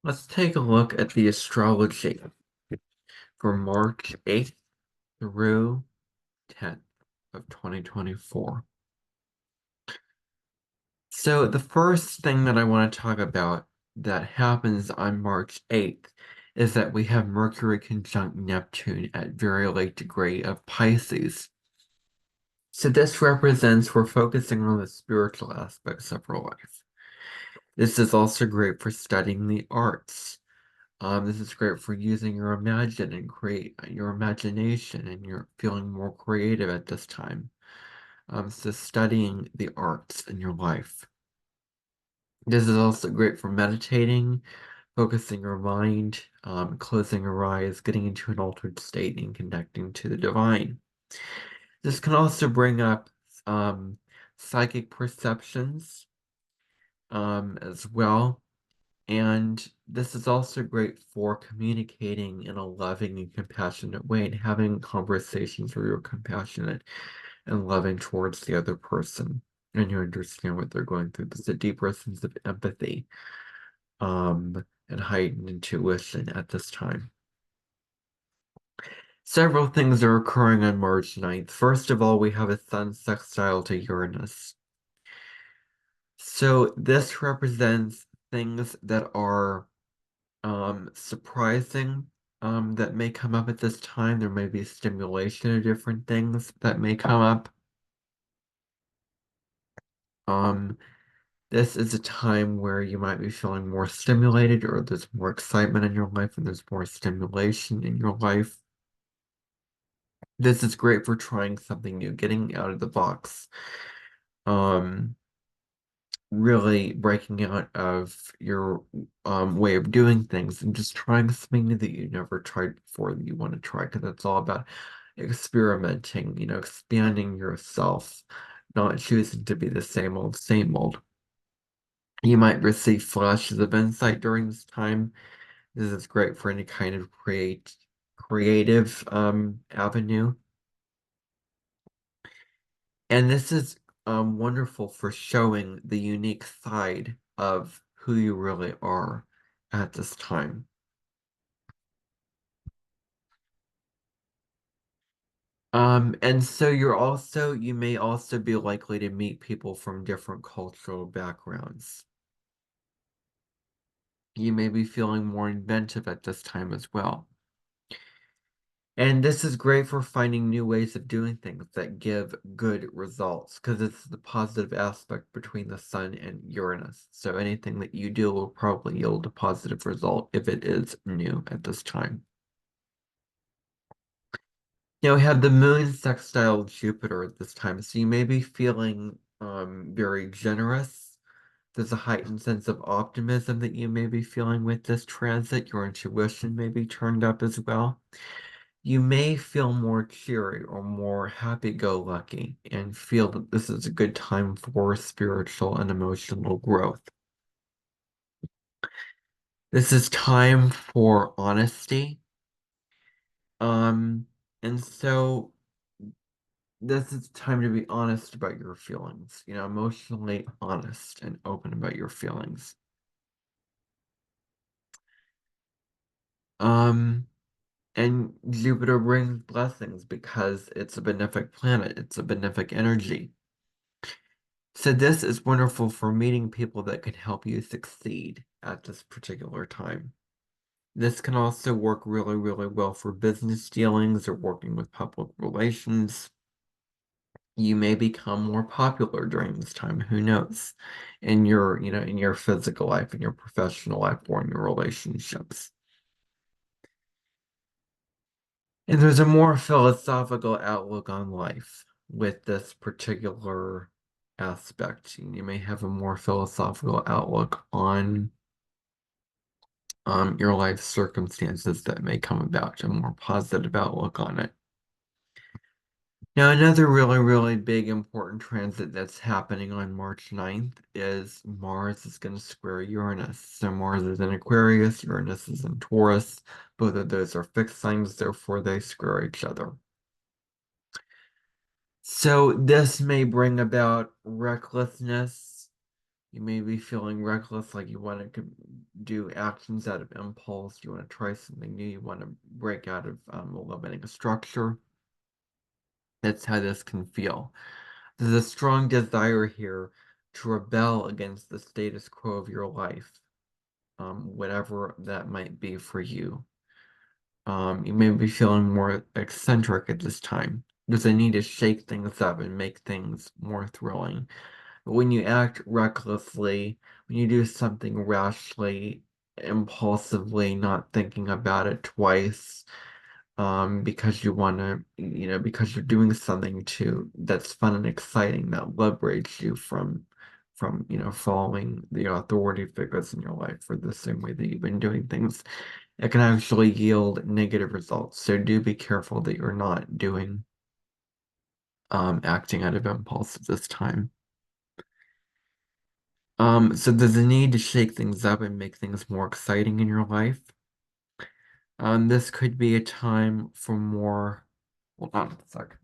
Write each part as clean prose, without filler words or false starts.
Let's take a look at the astrology for March 8th through 10th of 2024. So the first thing that I want to talk about that happens on March 8th is that we have Mercury conjunct Neptune at very late degree of Pisces. So this represents we're focusing on the spiritual aspects of our life. This is also great for studying the arts. This is great for using your imagine and create your imagination, and you're feeling more creative at this time. So studying the arts in your life. This is also great for meditating, focusing your mind, closing your eyes, getting into an altered state, and connecting to the divine. This can also bring up psychic perceptions as well. And this is also great for communicating in a loving and compassionate way and having conversations where you're compassionate and loving towards the other person and you understand what they're going through. There's a deeper sense of empathy and heightened intuition at this time. Several things are occurring on March 9th. First of all, we have a sun sextile to Uranus. So this represents things that are surprising that may come up at this time. There may be stimulation of different things that may come up. Um, this is a time where you might be feeling more stimulated, or there's more excitement in your life, and there's more stimulation in your life. This is great for trying something new, getting out of the box. Um, really breaking out of your way of doing things and just trying something new that you never tried before that you want to try, because it's all about experimenting, expanding yourself, not choosing to be the same old, same old. You might receive flashes of insight during this time. This is great for any kind of creative avenue. And this is wonderful for showing the unique side of who you really are at this time. And so you may also be likely to meet people from different cultural backgrounds. You may be feeling more inventive at this time as well. And this is great for finding new ways of doing things that give good results, because it's the positive aspect between the sun and Uranus. So anything that you do will probably yield a positive result if it is new at this time. Now we have the moon sextile Jupiter at this time, so you may be feeling very generous. There's a heightened sense of optimism that you may be feeling with this transit. Your intuition may be turned up as well. You may feel more cheery or more happy-go-lucky and feel that this is a good time for spiritual and emotional growth. This is time for honesty. Um, and so this is time to be honest about your feelings, emotionally honest and open about your feelings. Um, and Jupiter brings blessings because it's a benefic planet, it's a benefic energy. So this is wonderful for meeting people that can help you succeed at this particular time. This can also work really, really well for business dealings or working with public relations. You may become more popular during this time, who knows, in your physical life, in your professional life, or in your relationships. And there's a more philosophical outlook on life with this particular aspect. You may have a more philosophical outlook on your life circumstances that may come about, a more positive outlook on it. Now, another really, really big important transit that's happening on March 9th is Mars is going to square Uranus. So Mars is in Aquarius, Uranus is in Taurus. Both of those are fixed signs, therefore they square each other. So this may bring about recklessness. You may be feeling reckless, like you want to do actions out of impulse, you want to try something new, you want to break out of a limiting structure. That's how this can feel. There's a strong desire here to rebel against the status quo of your life, whatever that might be for you. You may be feeling more eccentric at this time. There's a need to shake things up and make things more thrilling. But when you act recklessly, when you do something rashly, impulsively, not thinking about it twice, because you want to, because you're doing something that's fun and exciting that liberates you from, following the authority figures in your life for the same way that you've been doing things, it can actually yield negative results. So do be careful that you're not doing acting out of impulse at this time. So there's a need to shake things up and make things more exciting in your life. This could be a time for more. Hold on a sec.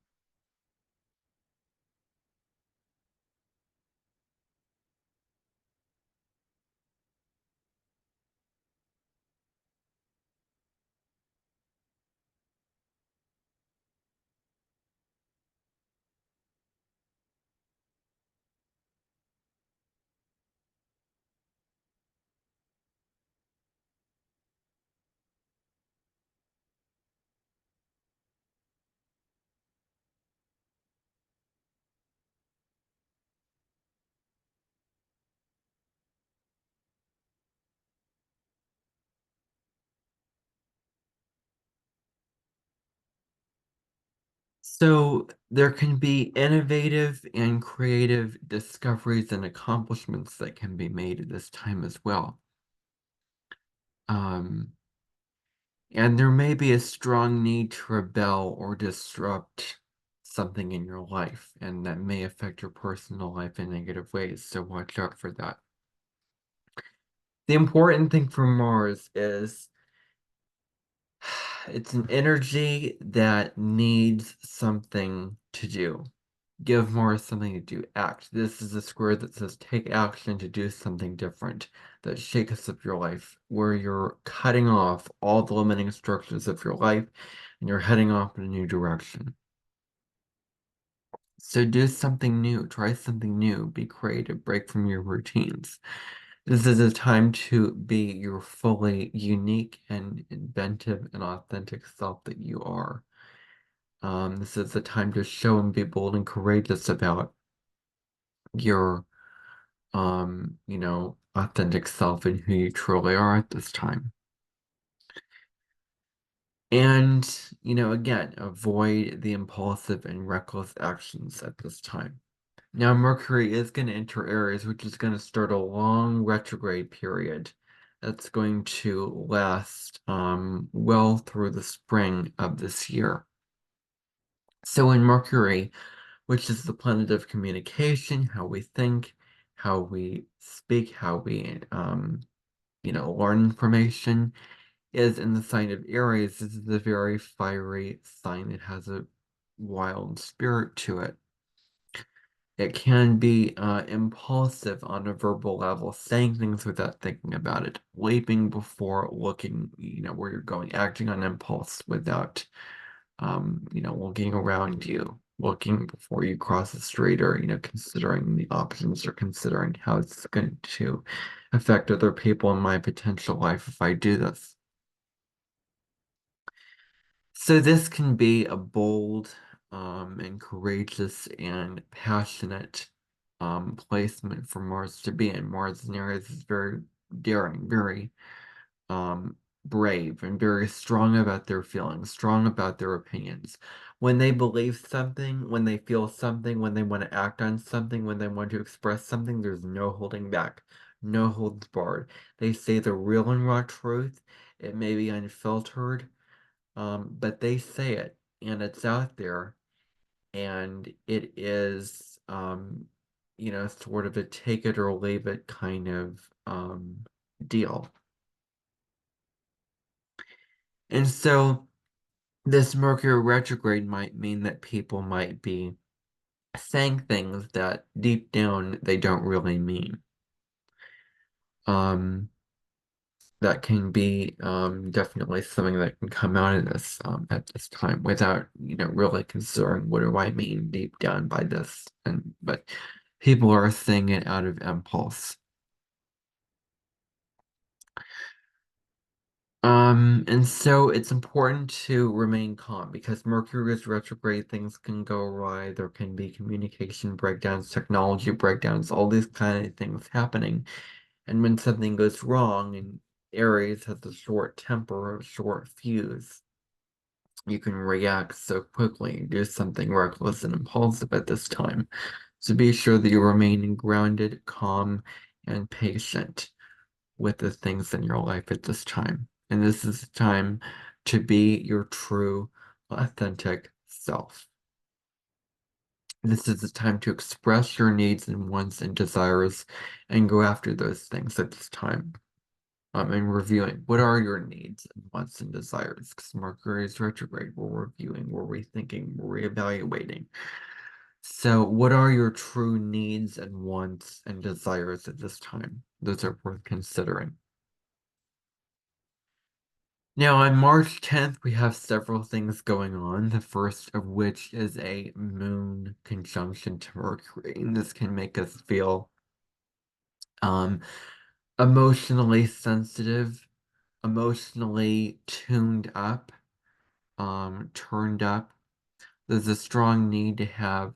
So there can be innovative and creative discoveries and accomplishments that can be made at this time as well. Um, and there may be a strong need to rebel or disrupt something in your life, and that may affect your personal life in negative ways. So watch out for that. The important thing for Mars is it's an energy that needs something to do. Give Mars something to do. Act. This is a square that says take action to do something different that shakes up your life, where you're cutting off all the limiting structures of your life and you're heading off in a new direction. So do something new. Try something new. Be creative. Break from your routines. This is a time to be your fully unique and inventive and authentic self that you are. This is a time to show and be bold and courageous about your, authentic self and who you truly are at this time. And, again, avoid the impulsive and reckless actions at this time. Now, Mercury is going to enter Aries, which is going to start a long retrograde period that's going to last well through the spring of this year. So in Mercury, which is the planet of communication, how we think, how we speak, how we learn information, is in the sign of Aries. This is a very fiery sign. It has a wild spirit to it. It can be impulsive on a verbal level, saying things without thinking about it, leaping before looking, where you're going, acting on impulse without, looking around you, looking before you cross the street, or, considering the options or considering how it's going to affect other people in my potential life if I do this. So this can be a bold, and courageous and passionate placement for Mars to be in. Mars in Aries is very daring, very brave, and very strong about their feelings, strong about their opinions. When they believe something, when they feel something, when they want to act on something, when they want to express something, there's no holding back, no holds barred. They say the real and raw truth. It may be unfiltered, but they say it, and it's out there, and it is, sort of a take it or leave it kind of deal. And so this Mercury retrograde might mean that people might be saying things that deep down they don't really mean. Um, that can be definitely something that can come out of this at this time without, really considering what do I mean deep down by this. But people are saying it out of impulse. And so it's important to remain calm because Mercury is retrograde, things can go awry, there can be communication breakdowns, technology breakdowns, all these kind of things happening. And when something goes wrong and Aries has a short temper, a short fuse, you can react so quickly and do something reckless and impulsive at this time. So be sure that you remain grounded, calm, and patient with the things in your life at this time. And this is the time to be your true, authentic self. This is the time to express your needs and wants and desires and go after those things at this time. And reviewing what are your needs and wants and desires? Because Mercury is retrograde. We're reviewing, we're rethinking, we're reevaluating. So, what are your true needs and wants and desires at this time? Those are worth considering. Now, on March 10th, we have several things going on. The first of which is a moon conjunction to Mercury. And this can make us feel um, emotionally sensitive, emotionally tuned up, turned up. There's a strong need to have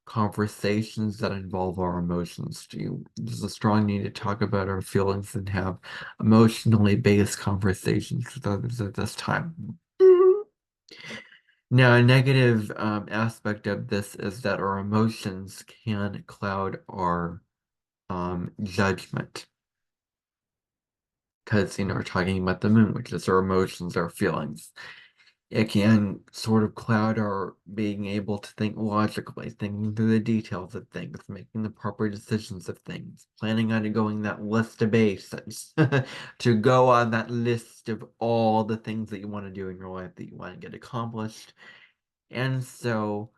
conversations that involve our emotions. There's a strong need to talk about our feelings and have emotionally based conversations with others at this time. Now, a negative aspect of this is that our emotions can cloud our judgment. Because, we're talking about the moon, which is our emotions, our feelings. It can sort of cloud our being able to think logically, thinking through the details of things, making the proper decisions of things, planning on going that list of bases, to go on that list of all the things that you want to do in your life that you want to get accomplished. And so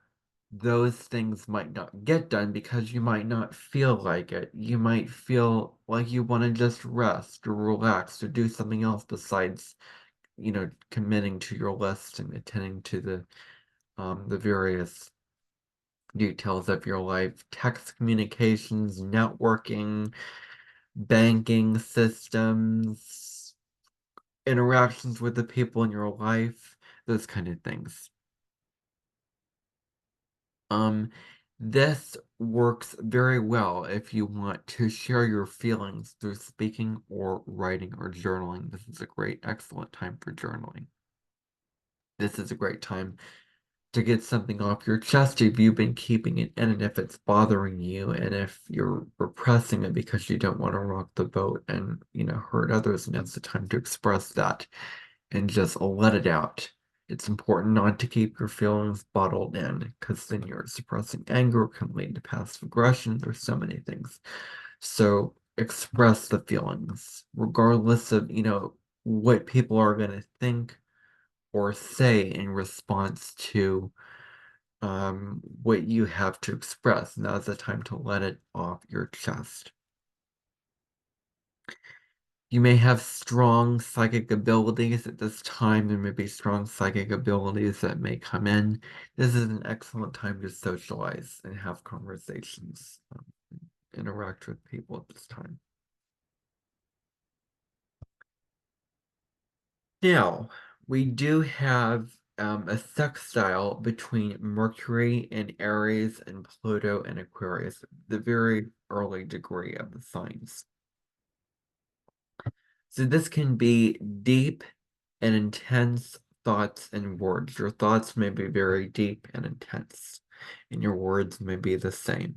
those things might not get done because you might not feel like it. You might feel like you want to just rest or relax or do something else besides, committing to your list and attending to the various details of your life, text communications, networking, banking systems, interactions with the people in your life, those kind of things. Um, this works very well if you want to share your feelings through speaking or writing or journaling. This is a great, excellent time for journaling. This is a great time to get something off your chest if you've been keeping it in and if it's bothering you and if you're repressing it because you don't want to rock the boat and, hurt others, and it's the time to express that and just let it out. It's important not to keep your feelings bottled in because then you're suppressing anger, can lead to passive aggression. There's so many things. So express the feelings, regardless of, what people are going to think or say in response to what you have to express. Now's the time to let it off your chest. You may have strong psychic abilities at this time. There may be strong psychic abilities that may come in. This is an excellent time to socialize and have conversations, interact with people at this time. Now, we do have a sextile between Mercury and Aries and Pluto and Aquarius, the very early degree of the signs. So this can be deep and intense thoughts and words. Your thoughts may be very deep and intense, and your words may be the same.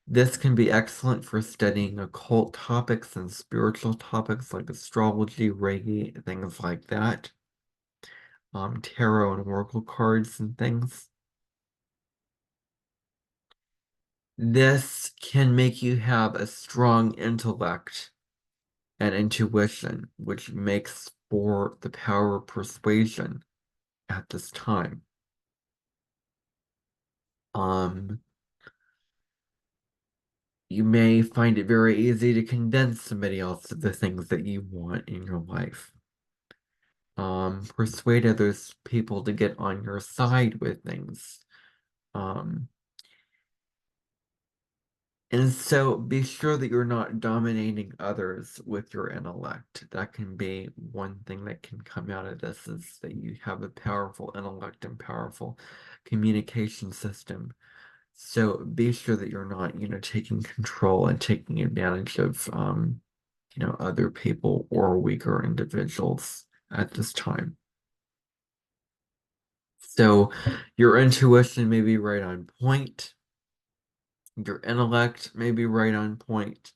This can be excellent for studying occult topics and spiritual topics like astrology, Reiki, things like that. Tarot and oracle cards and things. This can make you have a strong intellect and intuition, which makes for the power of persuasion at this time. Um, You may find it very easy to convince somebody else of the things that you want in your life. Persuade others people to get on your side with things. Um, and so be sure that you're not dominating others with your intellect. That can be one thing that can come out of this is that you have a powerful intellect and powerful communication system. So be sure that you're not, taking control and taking advantage of, other people or weaker individuals at this time. So your intuition may be right on point, your intellect may be right on point,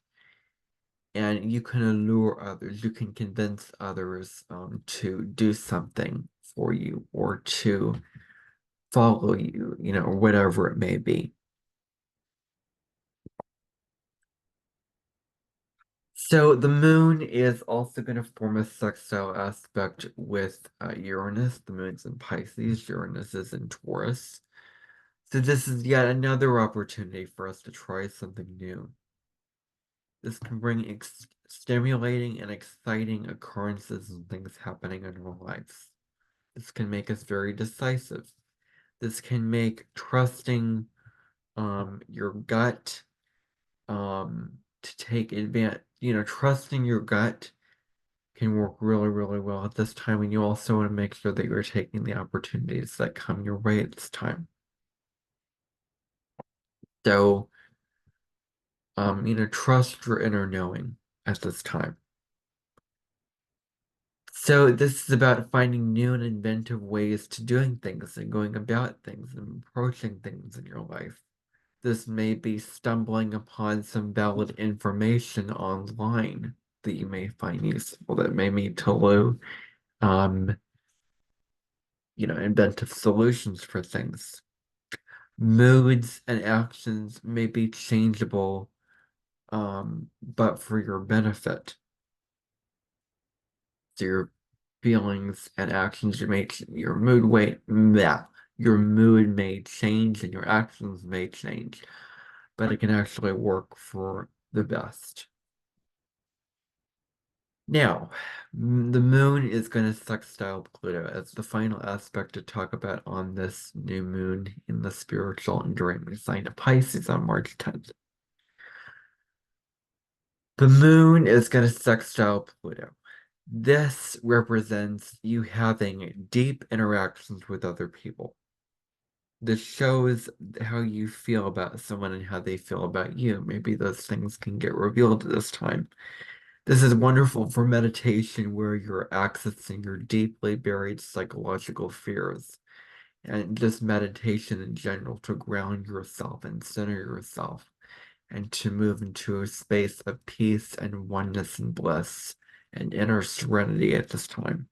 and you can allure others, you can convince others to do something for you or to follow you, or whatever it may be. So the moon is also going to form a sextile aspect with Uranus. The moon's in Pisces, Uranus is in Taurus. So this is yet another opportunity for us to try something new. This can bring stimulating and exciting occurrences and things happening in our lives. This can make us very decisive. This can make trusting your gut to take advantage, trusting your gut can work really, really well at this time. And you also want to make sure that you're taking the opportunities that come your way at this time. So, trust your inner knowing at this time. So this is about finding new and inventive ways to doing things and going about things and approaching things in your life. This may be stumbling upon some valid information online that you may find useful that may lead to um, inventive solutions for things. Moods and actions may be changeable, but for your benefit. So your feelings and actions, your your mood may change and your actions may change, but it can actually work for the best. Now, the moon is going to sextile Pluto as the final aspect to talk about on this new moon in the spiritual and dreaming sign of Pisces on March 10th. The moon is going to sextile Pluto. This represents you having deep interactions with other people. This shows how you feel about someone and how they feel about you. Maybe those things can get revealed this time. This is wonderful for meditation where you're accessing your deeply buried psychological fears and just meditation in general to ground yourself and center yourself and to move into a space of peace and oneness and bliss and inner serenity at this time.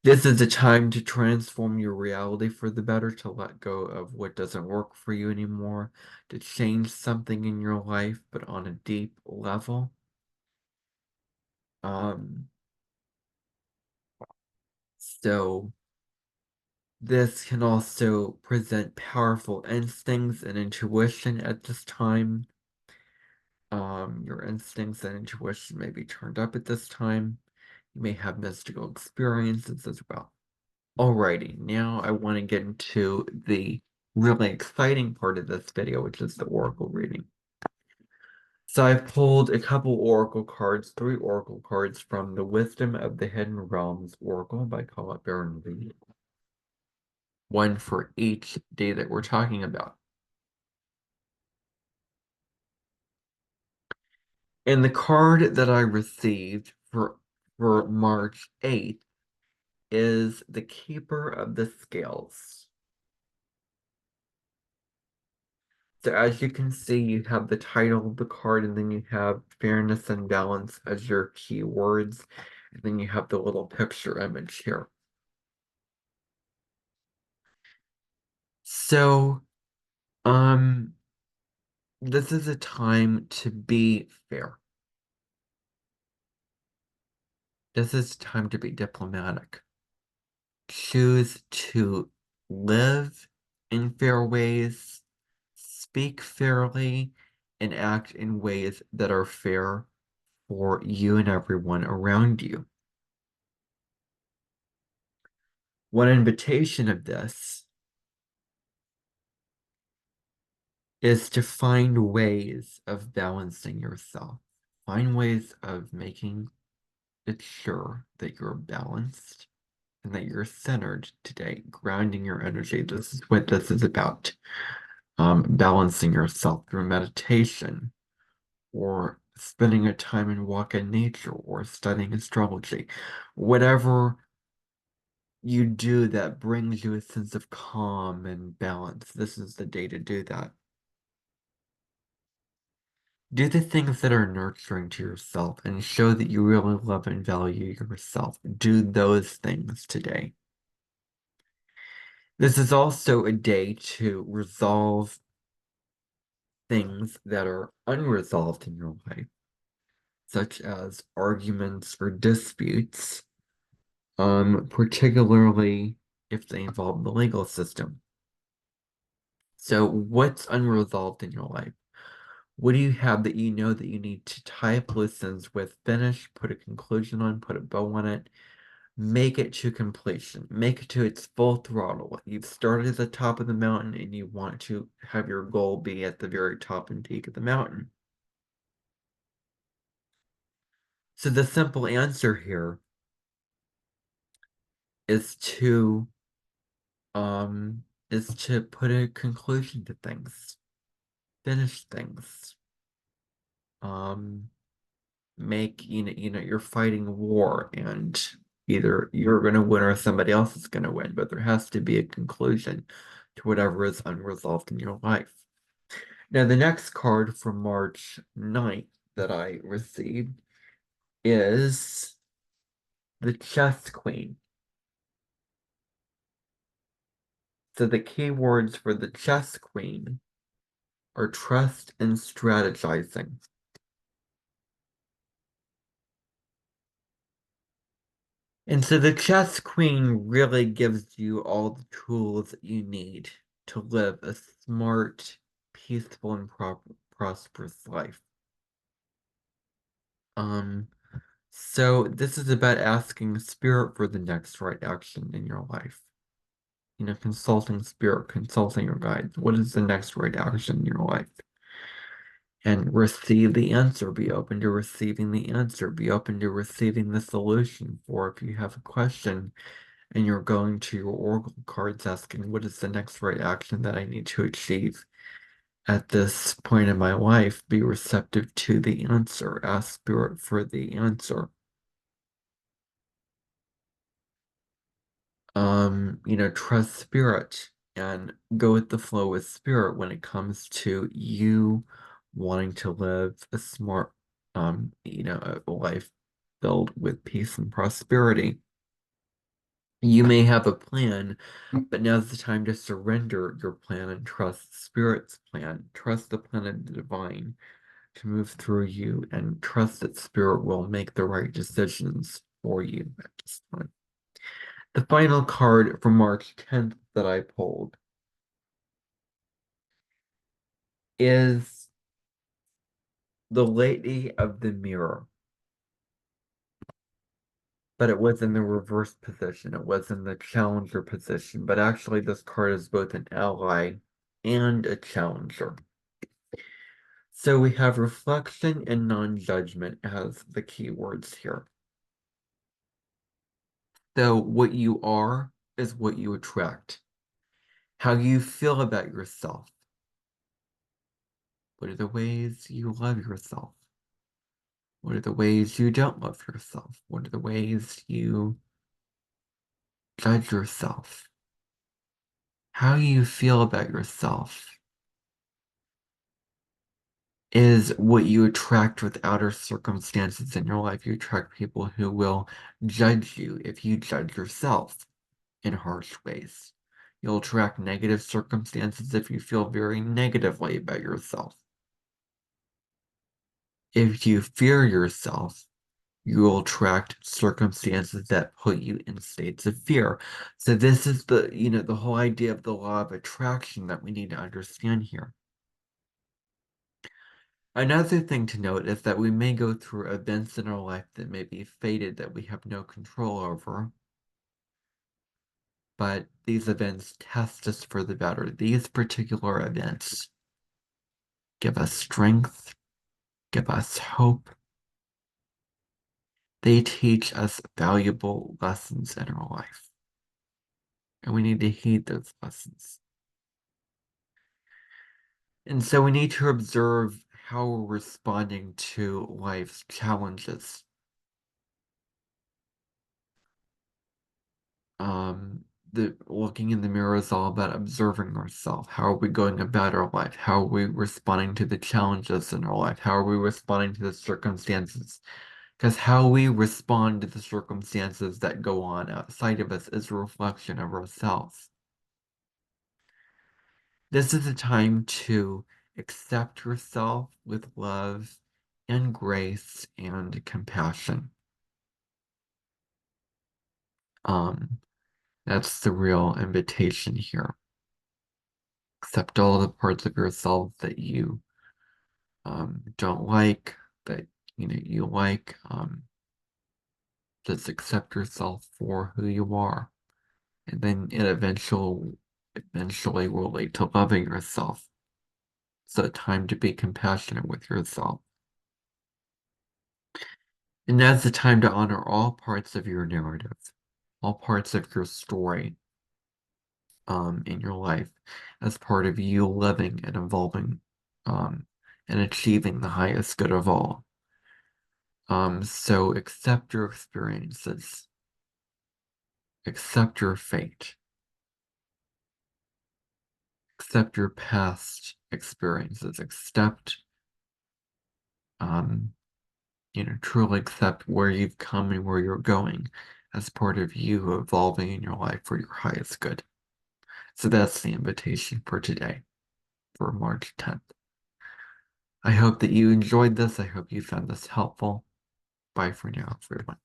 This is a time to transform your reality for the better, to let go of what doesn't work for you anymore, to change something in your life, but on a deep level. Um, so this can also present powerful instincts and intuition at this time. Your instincts and intuition may be turned up at this time. You may have mystical experiences as well. Alrighty, now I want to get into the really exciting part of this video, which is the oracle reading. So I've pulled a couple oracle cards, 3 oracle cards from the Wisdom of the Hidden Realms Oracle by Colette Baron Lee. One for each day that we're talking about. And the card that I received for March 8th is the Keeper of the Scales. So as you can see, you have the title of the card, and then you have fairness and balance as your keywords, and then you have the little picture image here. So, this is a time to be fair. This is time to be diplomatic. Choose to live in fair ways, speak fairly and act in ways that are fair for you and everyone around you. One invitation of this is to find ways of balancing yourself. Find ways of making it sure that you're balanced and that you're centered today, grounding your energy. This is what this is about. Balancing yourself through meditation or spending a time in walk in nature or studying astrology. Whatever you do that brings you a sense of calm and balance, this is the day to do that. Do the things that are nurturing to yourself and show that you really love and value yourself. Do those things today. This is also a day to resolve things that are unresolved in your life, such as arguments or disputes, particularly if they involve the legal system. So, what's unresolved in your life? What do you have that you know that you need to tie up loose ends with, finish, put a conclusion on, put a bow on it, make it to completion, make it to its full throttle? You've started at the top of the mountain and you want to have your goal be at the very top and peak of the mountain. So the simple answer here is to um put a conclusion to things, finish things. Um Make you're fighting a war and either you're going to win or somebody else is going to win, but there has to be a conclusion to whatever is unresolved in your life. Now, the next card from March 9th that I received is the Chess Queen. So the key words for the Chess Queen are trust and strategizing. And so the Chess Queen really gives you all the tools that you need to live a smart, peaceful, and prosperous life. Um, so this is about asking spirit for the next right action in your life. Consulting spirit, consulting your guides. What is the next right action in your life? And receive the answer. Be open to receiving the answer. Be open to receiving the solution. For if you have a question and you're going to your oracle cards asking, what is the next right action that I need to achieve at this point in my life? Be receptive to the answer. Ask spirit for the answer. Trust spirit and go with the flow with spirit when it comes to you wanting to live a smart, a life filled with peace and prosperity. You may have a plan, but now's the time to surrender your plan and trust Spirit's plan. Trust the plan of the divine to move through you and trust that Spirit will make the right decisions for you at this time. The final card for March 10th that I pulled is the Lady of the Mirror. But it was in the reverse position. It was in the challenger position. But actually, this card is both an ally and a challenger. So we have reflection and non-judgment as the key words here. So what you are is what you attract. How you feel about yourself. What are the ways you love yourself? What are the ways you don't love yourself? What are the ways you judge yourself? How you feel about yourself is what you attract with outer circumstances in your life. You attract people who will judge you if you judge yourself in harsh ways. You'll attract negative circumstances if you feel very negatively about yourself. If you fear yourself, you will attract circumstances that put you in states of fear. So this is the whole idea of the law of attraction that we need to understand here. Another thing to note is that we may go through events in our life that may be fated that we have no control over, but these events test us for the better. These particular events give us strength, give us hope. They teach us valuable lessons in our life, and we need to heed those lessons. And so we need to observe how we're responding to life's challenges. Um, the looking in the mirror is all about observing ourselves. How are we going about our life? How are we responding to the challenges in our life? How are we responding to the circumstances? Because how we respond to the circumstances that go on outside of us is a reflection of ourselves. This is a time to accept yourself with love and grace and compassion. Um, that's the real invitation here. Accept all the parts of yourself that you don't like, that you like. Just accept yourself for who you are, and then it eventually will lead to loving yourself. So time to be compassionate with yourself. And that's the time to honor all parts of your narrative, all parts of your story in your life as part of you living and evolving and achieving the highest good of all. So accept your experiences, accept your fate, accept your past experiences, accept um, truly accept where you've come and where you're going as part of you evolving in your life for your highest good. So that's the invitation for today, for March 10th. I hope that you enjoyed this. I hope you found this helpful. Bye for now, everyone.